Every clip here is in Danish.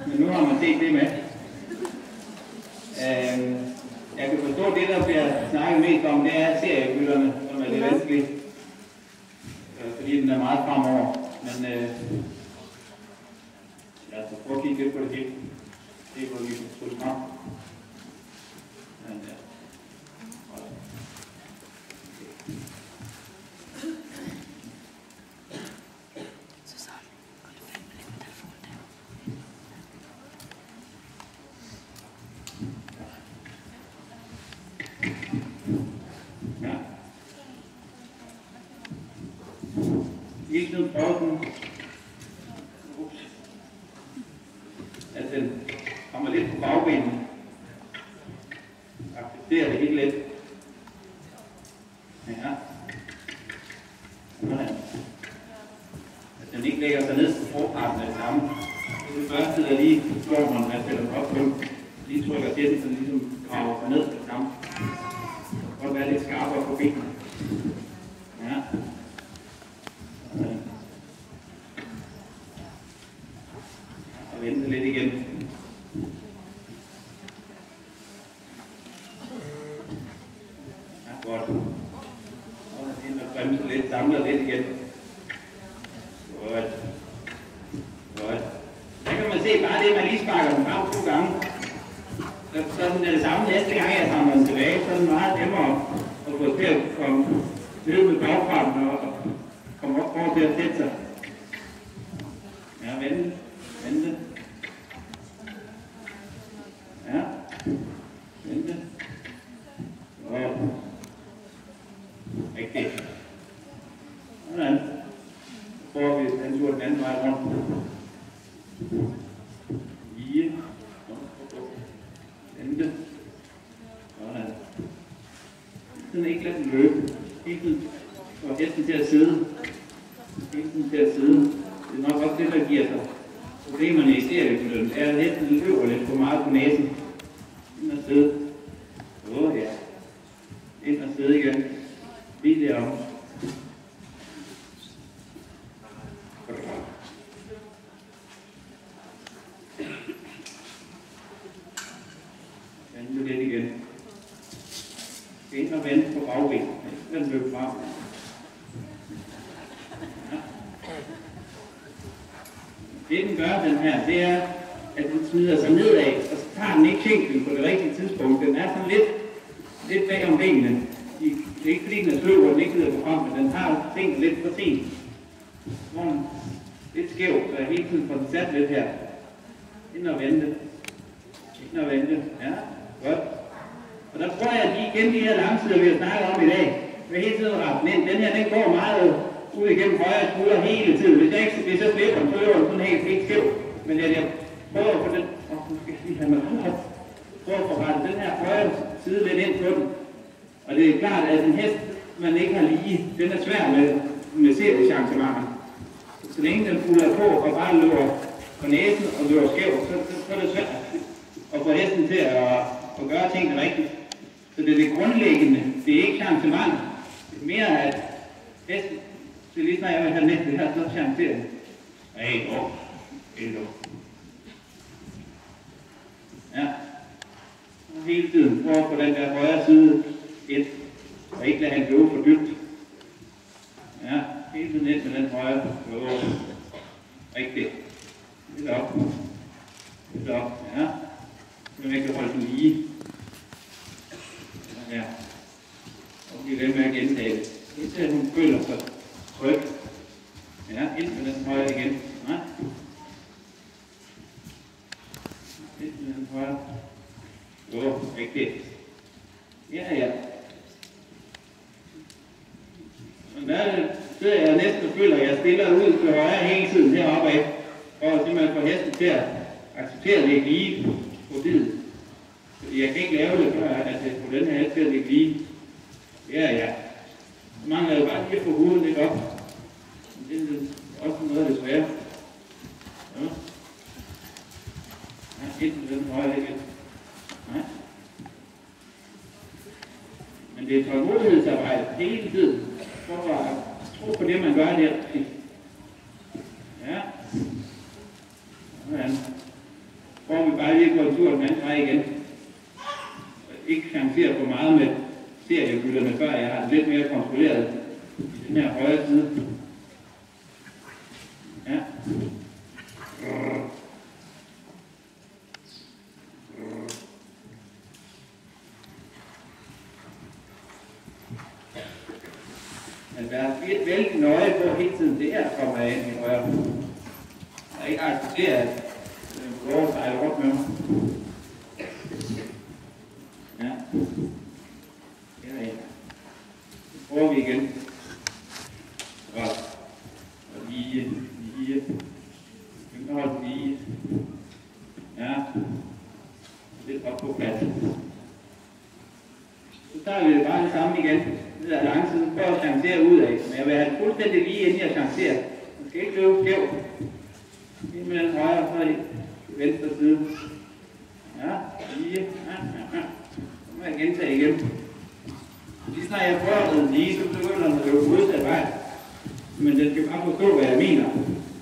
men nu har man set det med. Jeg kan forstå, at det, der bliver snakket mest om, det er seriebytterne, som er lidt vanskeligt, fordi den er meget fremover. Men lad os prøve at kigge lidt på det hele. Det er, hvor vi kan trykke frem. Ikke noget prøven, at den kommer lidt på bagbenene. Accepterer det helt let. Ja. Sådan. At den ikke lægger sig ned på forparten af det samme. Det er det første, der lige slår man, at sætter op på. Lige trykker til den, så den ligesom graver sig ned på det samme. Det kan godt være lidt skarpere på benene. Ja. Og vente lidt igen. Ja, godt. Og ind og bremse lidt, samler lidt igen. Godt. Godt. Der kan man se bare det, man lige sparker den frem 2 gange. Sådan er det samme næste gang, jeg samler den tilbage, så er det meget nemmere at få til at komme løbe med bagfraten og komme op over til at sætte sig. Ja, vente. Vente. Ja. Vente. Godt. Rigtigt. Sådan. Så prøver vi den tur den anden vej rundt. Lige. Vente. Sådan. Sådan ikke lade den løbe. Hele tiden får hesten til at sidde. Hele tiden til at sidde. Det er nok også det, der giver sig problemerne i seriebytterne. Er at hesten løber lidt for meget på næsen. Ind og sidde. Ja. Ind og sidde igen. Lige derom. Vente lidt igen. Ind og vente på bagben. Den løber frem. Det den gør, den her, det er, at den smider sig nedad, og så tager den ikke kinklen på det rigtige tidspunkt. Den er sådan lidt bag om benene. Det er ikke fordi den er sløv, og den ikke gider gå frem, men den har tingene lidt for sent. Hvor den lidt skæv, så jeg hele tiden får den sat lidt her. Ind og vente. Ind og vente. Ja, godt. Og der tror jeg, at igen de her langsider, vi har snakket om i dag, vil hele tiden rette den ind. Den her, den går meget ud igennem højre skulder hele tiden. Hvis jeg slipper den, så løber den sådan helt skæv. Men jeg prøver at få den, nu skal jeg lige have mig prøver at få rettet den her højre side lidt ind på den. Og det er klart, at en hest, man ikke har lige, den er svær med seriechancemangel. Så længe den fuller på og bare løber på næsen og løber skæv, så er det svært at få hesten til at gøre tingene rigtigt. Så det er det grundlæggende, det er ikke chancemangel. Det er mere, at hesten, det er lige snart jeg vil have næste her, så chancerer den. Helt dog. Ja. Og hele tiden prøv på den der højre side ind, og ikke lade han løbe for dybt. Ja, hele tiden ind med den højre. Rigtigt. Lidt op. Lidt op, ja. Så man kan holde den lige. Ja. Og blive ved med at gentage det. Indtil hun føler sig tryg. Ja, ind med den højre igen. Nej. Ind med den højre. Rigtigt. Ja. Og der sidder jeg næsten og føler, at jeg stiller ud til højre hele tiden heroppe af. Og simpelthen får hesten til at acceptere det ikke lige på tid. Fordi jeg kan ikke lave det, før at jeg får den her hest til at ligge lige. Ja. Så mangler jeg bare lige at få hovedet lidt op. Men det er også noget af det svære. Ja, ind med den højre igen. Nej. Men det er tålmodighedsarbejde hele tiden, for at tro på det, man gør der. Ja. Sådan. prøver vi bare lige at gå en tur den anden vej igen. Ikke chancere for meget med seriebytterne, før jeg har lidt mere kontrolleret i den her højre side. Ja. Man være vældig nøje på hele tiden, det her kommer ind i højre. Jeg ikke accepterer, at den går sejle rundt med mig. Ja. Så prøver vi igen. Og lige. Hold lige. Ja. Lidt op på plads. Så tager vi det bare det samme igen. Ned ad langsiden. Prøv at chancere ud af. Men jeg vil have det fuldstændig lige inden jeg chancerer. Man skal ikke løbe skævt. Lige med den højre og så i venstre side. Ja, lige. Ja. Så må jeg gentage igen. Lige snart jeg prøver den lige, så begynder den at løbe modsat vej. Men den skal bare forstå, hvad jeg mener.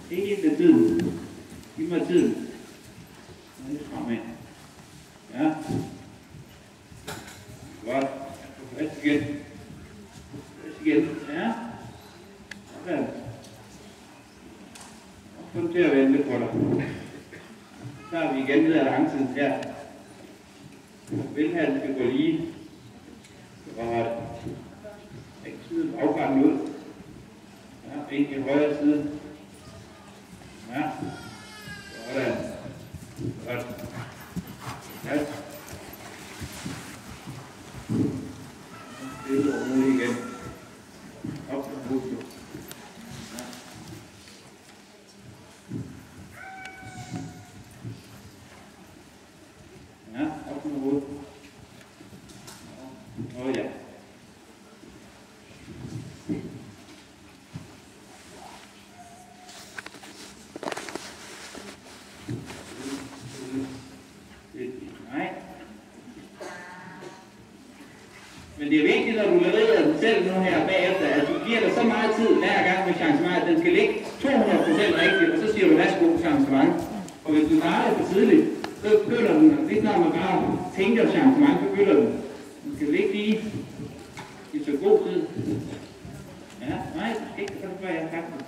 Hele tiden. Giv mig tiden. Og lidt fremad. Ja. Godt. Fast igen. Ja. Sådan. Og kom til at vente på dig. Så tager vi igen ned ad langsiden her. Velhalden skal gå lige. Godt. Ikke siden afgangen ud. Ja, ind i højre side. Ja. Sådan. Godt. Ja. Stille og roligt igen. Op og hovedet. Ja. Ja, op med hovedet. Ja. Men det er vigtigt, når du leverer den selv nu her bagefter, at du giver dig så meget tid hver gang med chancement, at den skal ligge 200% rigtigt, og så siger du, værsgo chancement. Og hvis du starter for tidligt, så begynder den, lige snart man bare tænker chancement, så begynder den. Den skal ligge lige i så god tid. Ja, nej, ikke så før jeg har sagt det.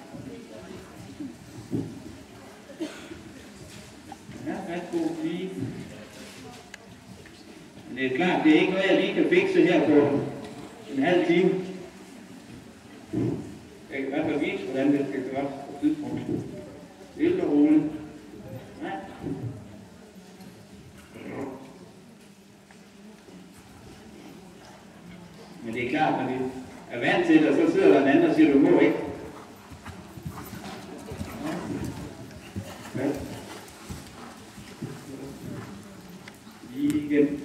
Ja, værsgo lige. Men det er klart, det er ikke noget, jeg lige kan fikse her på en halv time. Jeg kan i hvert fald vise, hvordan det skal gøres på et tidspunkt. Stille og roligt. Ja. Men det er klart, når vi er vant til det, og så sidder der en anden og siger, du må ikke. Ja. Lige igen.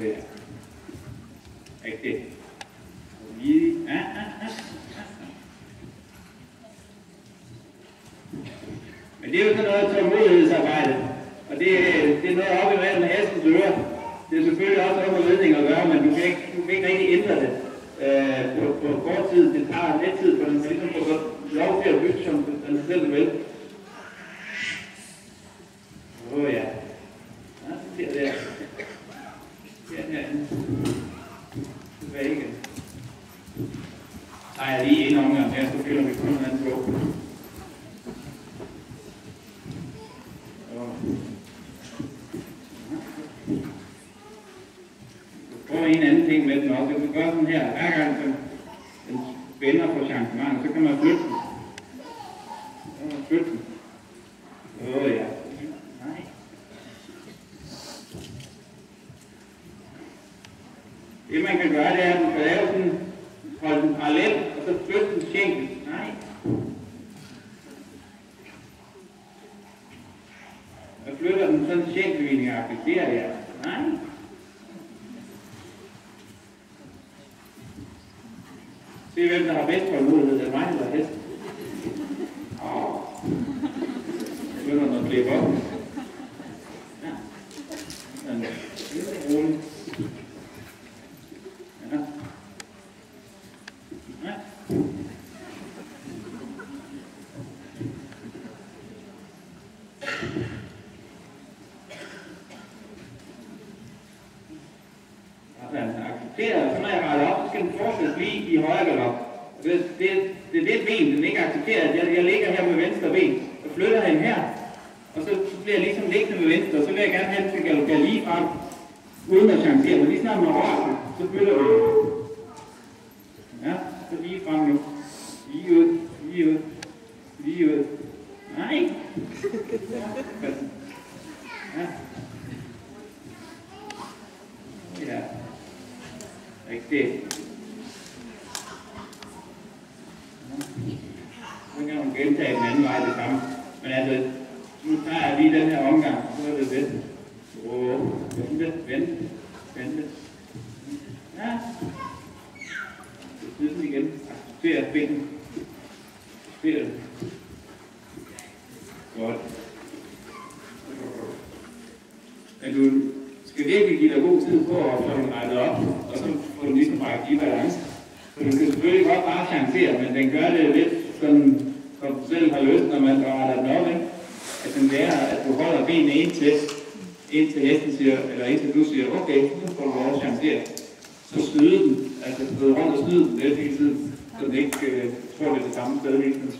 Ja. Rigtigt. Lige. Ja. Men det er jo sådan noget tålmodighedsarbejde. Og det er noget oppe i vandet med hestens ører. Det er selvfølgelig også noget med ledning at gøre, men du kan ikke rigtig ændre det på kort tid. Det tager lidt tid, for den skal ligesom få lov til at bygge, som den selv vil. Ja. Ja, så ser det her. Herinde. Tilbage igen. Tager jeg lige en omgang her, så fylder vi kun en anden på. Prøv en anden ting med den også. Du kan gøre sådan her. Hver gang den spænder på chancement, så kan man flytte den. Så kan man flytte den. Ja. Nej. Det man kan gøre, det er, at man kan lave sådan, holde den parallel, og så flytte den skænkel. Nej. Jeg flytter den sådan skænkelvinning-agtigt. Det er jeg. Nej. Se hvem der har bedst tålmodighed. Det er mig eller hest. Jeg begynder den at klippe op. Ja. Sådan. Det er roligt. Accepterer, så når jeg retter op, så skal den fortsætte lige i højre galop. Det er det ben, den ikke accepterer. Jeg ligger her med venstre ben, og flytter hen her, og så bliver jeg ligesom liggende med venstre, og så vil jeg gerne have, at den skal galopere lige frem, uden at chancere. Men lige snart man rører, så flytter vi. Ja, så lige frem nu. Lige ud, lige ud, lige ud. Nej! Ja. Ja. Rigtigt. Så kan man gentage den anden vej det samme. Men altså, nu tager jeg lige den her omgang, så er det det. Vente. Ja. Så siden igen. Accepter benen. Accepter det. Godt. Men du skal virkelig give dig god tid på at få den rettet op, og så få den ligesom bragt i balance. Så du kan selvfølgelig godt bare chancere, men den gør det lidt sådan, som du selv har lyst, når man retter den op, ikke? At den lærer, at du holder benene indtil hesten siger, eller indtil du siger, okay, nu får du lov at chancere. Så skyde den, altså skride rundt og skyde den lidt hele tiden, så den ikke tror, det er det samme sted hele tiden.